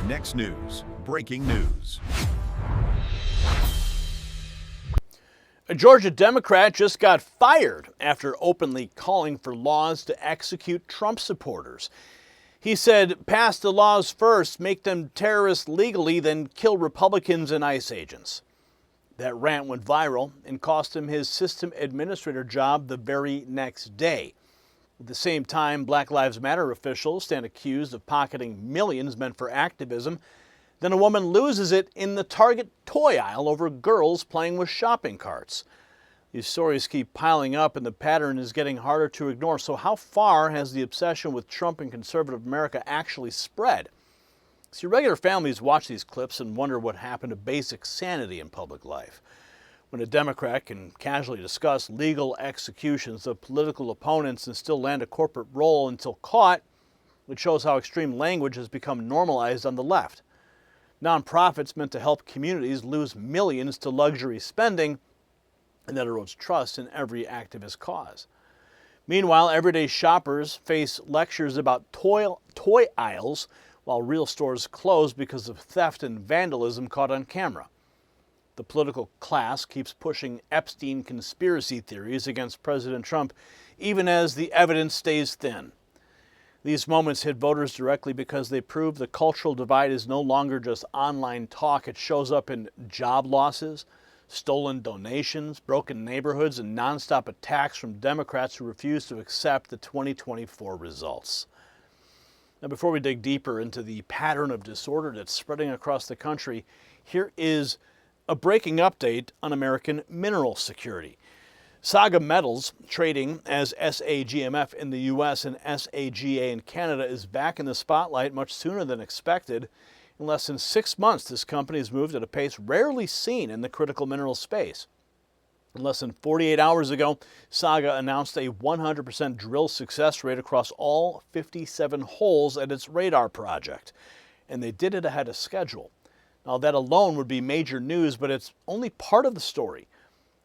Next news, breaking news. A Georgia Democrat just got fired after openly calling for laws to execute Trump supporters. He said, pass the laws first, make them terrorists legally, then kill Republicans and ICE agents. That rant went viral and cost him his system administrator job the very next day. At the same time, Black Lives Matter officials stand accused of pocketing millions meant for activism. Then a woman loses it in the Target toy aisle over girls playing with shopping carts. These stories keep piling up and the pattern is getting harder to ignore. So how far has the obsession with Trump and conservative America actually spread? See, regular families watch these clips and wonder what happened to basic sanity in public life. When a Democrat can casually discuss legal executions of political opponents and still land a corporate role until caught, it shows how extreme language has become normalized on the left. Nonprofits meant to help communities lose millions to luxury spending, and that erodes trust in every activist cause. Meanwhile, everyday shoppers face lectures about toy aisles while real stores close because of theft and vandalism caught on camera. The political class keeps pushing Epstein conspiracy theories against President Trump, even as the evidence stays thin. These moments hit voters directly because they prove the cultural divide is no longer just online talk. It shows up in job losses, stolen donations, broken neighborhoods, and nonstop attacks from Democrats who refuse to accept the 2024 results. Now, before we dig deeper into the pattern of disorder that's spreading across the country, here is a breaking update on American mineral security. Saga Metals, trading as SAGMF in the U.S. and SAGA in Canada, is back in the spotlight much sooner than expected. In less than 6 months, this company has moved at a pace rarely seen in the critical mineral space. In less than 48 hours ago, Saga announced a 100% drill success rate across all 57 holes at its radar project, and they did it ahead of schedule. Now, that alone would be major news, but it's only part of the story.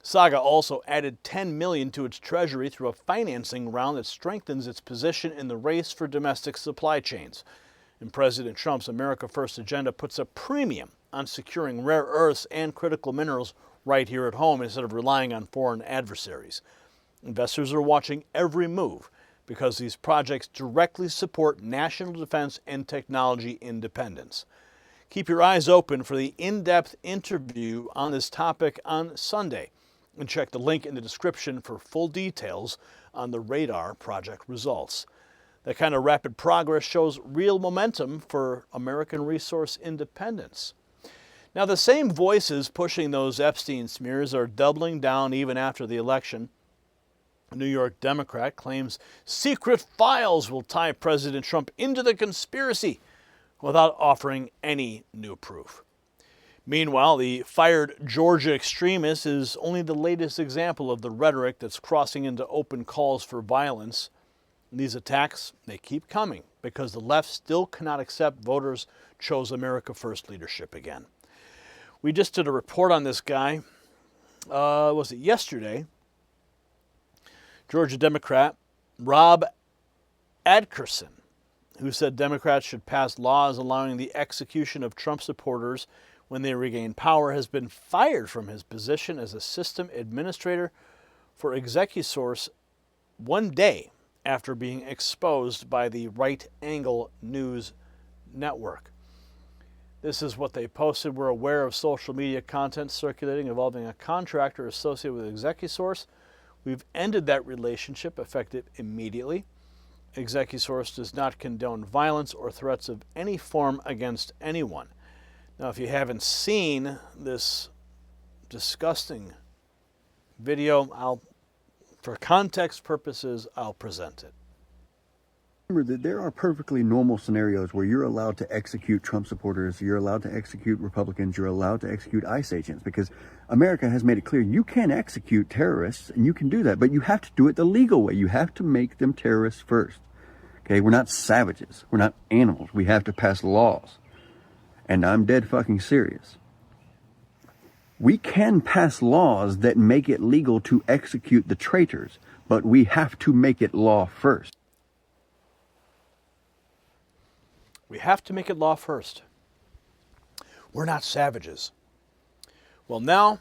Saga also added $10 million to its treasury through a financing round that strengthens its position in the race for domestic supply chains. And President Trump's America First agenda puts a premium on securing rare earths and critical minerals right here at home instead of relying on foreign adversaries. Investors are watching every move because these projects directly support national defense and technology independence. Keep your eyes open for the in-depth interview on this topic on Sunday, and check the link in the description for full details on the radar project results. That kind of rapid progress shows real momentum for American resource independence. Now, the same voices pushing those Epstein smears are doubling down even after the election. A New York Democrat claims secret files will tie President Trump into the conspiracy without offering any new proof. Meanwhile, the fired Georgia extremist is only the latest example of the rhetoric that's crossing into open calls for violence. These attacks, they keep coming because the left still cannot accept voters chose America First leadership again. We just did a report on this guy, was it yesterday? Georgia Democrat Rob Adkerson, who said Democrats should pass laws allowing the execution of Trump supporters when they regain power, has been fired from his position as a system administrator for ExecuSource 1 day after being exposed by the Right Angle News Network. This is what they posted. We're aware of social media content circulating involving a contractor associated with ExecuSource. We've ended that relationship effective immediately. ExecuSource does not condone violence or threats of any form against anyone. Now, if you haven't seen this disgusting video, for context purposes, I'll present it. Remember that there are perfectly normal scenarios where you're allowed to execute Trump supporters, you're allowed to execute Republicans, you're allowed to execute ICE agents, because America has made it clear you can execute terrorists, and you can do that, but you have to do it the legal way. You have to make them terrorists first. Okay, we're not savages. We're not animals. We have to pass laws. And I'm dead fucking serious. We can pass laws that make it legal to execute the traitors, but we have to make it law first. We have to make it law first. We're not savages. Well, now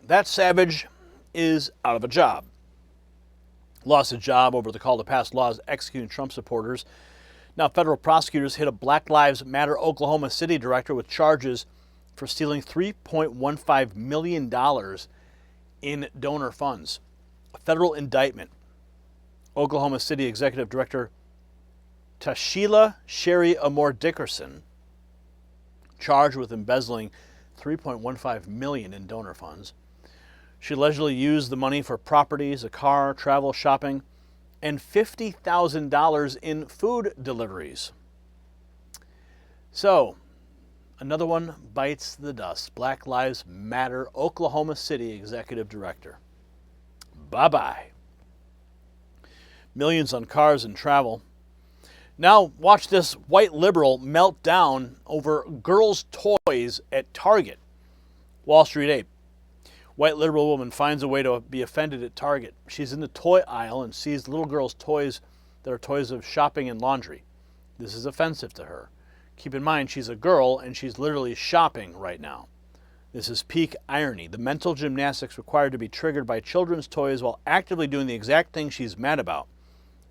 that savage is out of a job. Lost a job over the call to pass laws executing Trump supporters. Now federal prosecutors hit a Black Lives Matter Oklahoma City director with charges for stealing $3.15 million in donor funds. A federal indictment. Oklahoma City Executive Director Tashila Sherry Amor Dickerson, charged with embezzling $3.15 million in donor funds. She allegedly used the money for properties, a car, travel, shopping, and $50,000 in food deliveries. So, another one bites the dust. Black Lives Matter Oklahoma City Executive Director. Bye-bye. Millions on cars and travel. Now watch this white liberal melt down over girls' toys at Target. Wall Street Ape. White liberal woman finds a way to be offended at Target. She's in the toy aisle and sees little girls' toys that are toys of shopping and laundry. This is offensive to her. Keep in mind, she's a girl and she's literally shopping right now. This is peak irony. The mental gymnastics required to be triggered by children's toys while actively doing the exact thing she's mad about.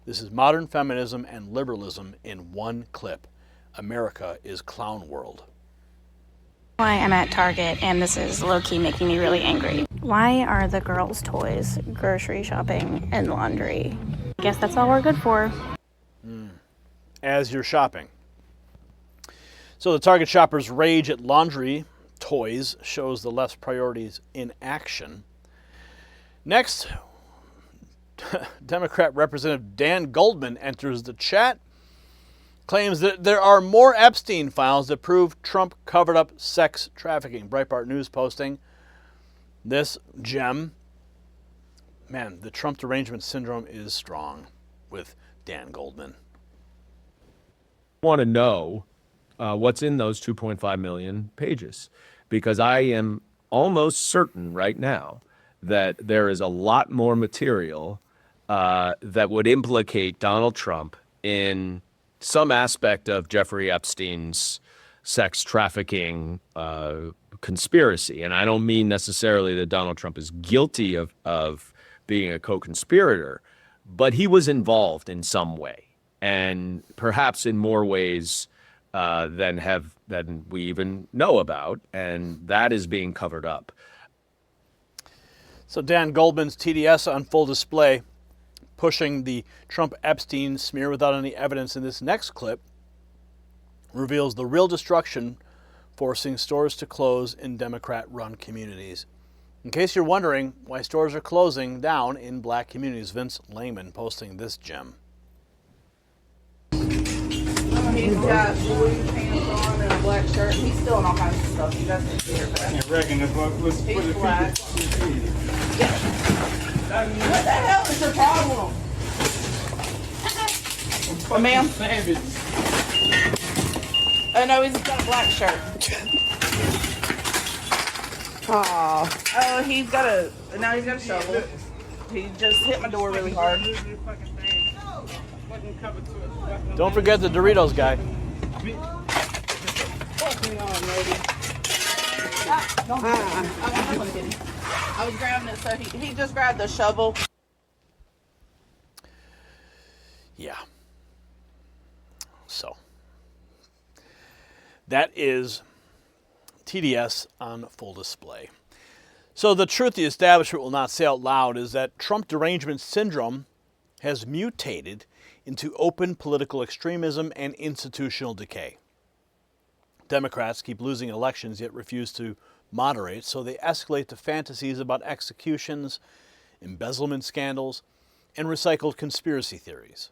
This is modern feminism and liberalism in one clip. America is clown world. Why I'm at Target, and this is low-key making me really angry. Why are the girls' toys grocery shopping and laundry? I guess that's all we're good for. As you're shopping. So the Target shopper's rage at laundry toys shows the left's priorities in action. Next, Democrat Representative Dan Goldman enters the chat, claims that there are more Epstein files that prove Trump covered up sex trafficking. Breitbart News posting this gem. Man, the Trump derangement syndrome is strong with Dan Goldman. Want to know what's in those 2.5 million pages, because I am almost certain right now that there is a lot more material that would implicate Donald Trump in some aspect of Jeffrey Epstein's sex trafficking conspiracy. And I don't mean necessarily that Donald Trump is guilty of being a co-conspirator, but he was involved in some way, and perhaps in more ways than we even know about, and that is being covered up. So Dan Goldman's TDS on full display, pushing the Trump-Epstein smear without any evidence in this next clip, reveals the real destruction forcing stores to close in Democrat-run communities. In case you're wondering why stores are closing down in black communities, Vince Lehman posting this gem. He's got blue pants on and a black shirt. He's still in all kinds of stuff. He doesn't care for that. I reckon the book was for He's the black. people. What the hell is your problem? Ma'am? Savage. Oh no, he's got a black shirt. Oh, he's got a shovel. He just hit my door really hard. Don't forget the Doritos guy. I was grabbing it, so he just grabbed the shovel. Yeah. So, that is TDS on full display. So the truth the establishment will not say out loud is that Trump derangement syndrome has mutated into open political extremism and institutional decay. Democrats keep losing elections yet refuse to moderate, so they escalate to fantasies about executions, embezzlement scandals, and recycled conspiracy theories.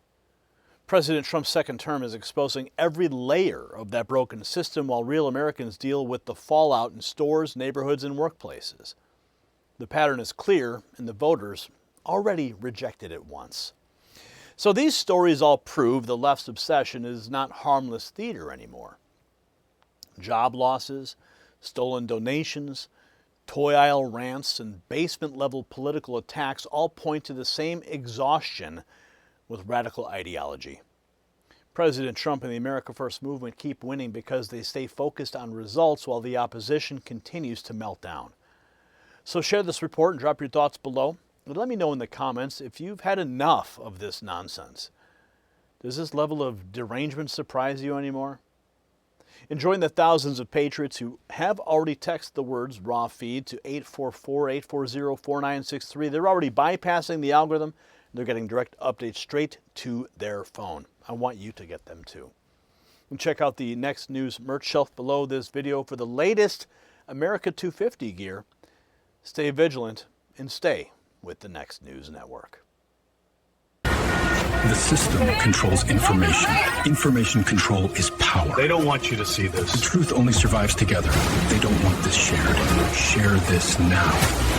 President Trump's second term is exposing every layer of that broken system while real Americans deal with the fallout in stores, neighborhoods, and workplaces. The pattern is clear, and the voters already rejected it once. So these stories all prove the left's obsession is not harmless theater anymore. Job losses, stolen donations, toy aisle rants, and basement-level political attacks all point to the same exhaustion with radical ideology. President Trump and the America First movement keep winning because they stay focused on results while the opposition continues to melt down. So share this report and drop your thoughts below. And let me know in the comments if you've had enough of this nonsense. Does this level of derangement surprise you anymore? And join the thousands of patriots who have already texted the words raw feed to 844-840-4963. They're already bypassing the algorithm. They're getting direct updates straight to their phone. I want you to get them too. And check out the Next News merch shelf below this video for the latest America 250 gear. Stay vigilant and stay with the Next News Network. The system controls information. Information control is power. They don't want you to see this. The truth only survives together. They don't want this shared. Share this now.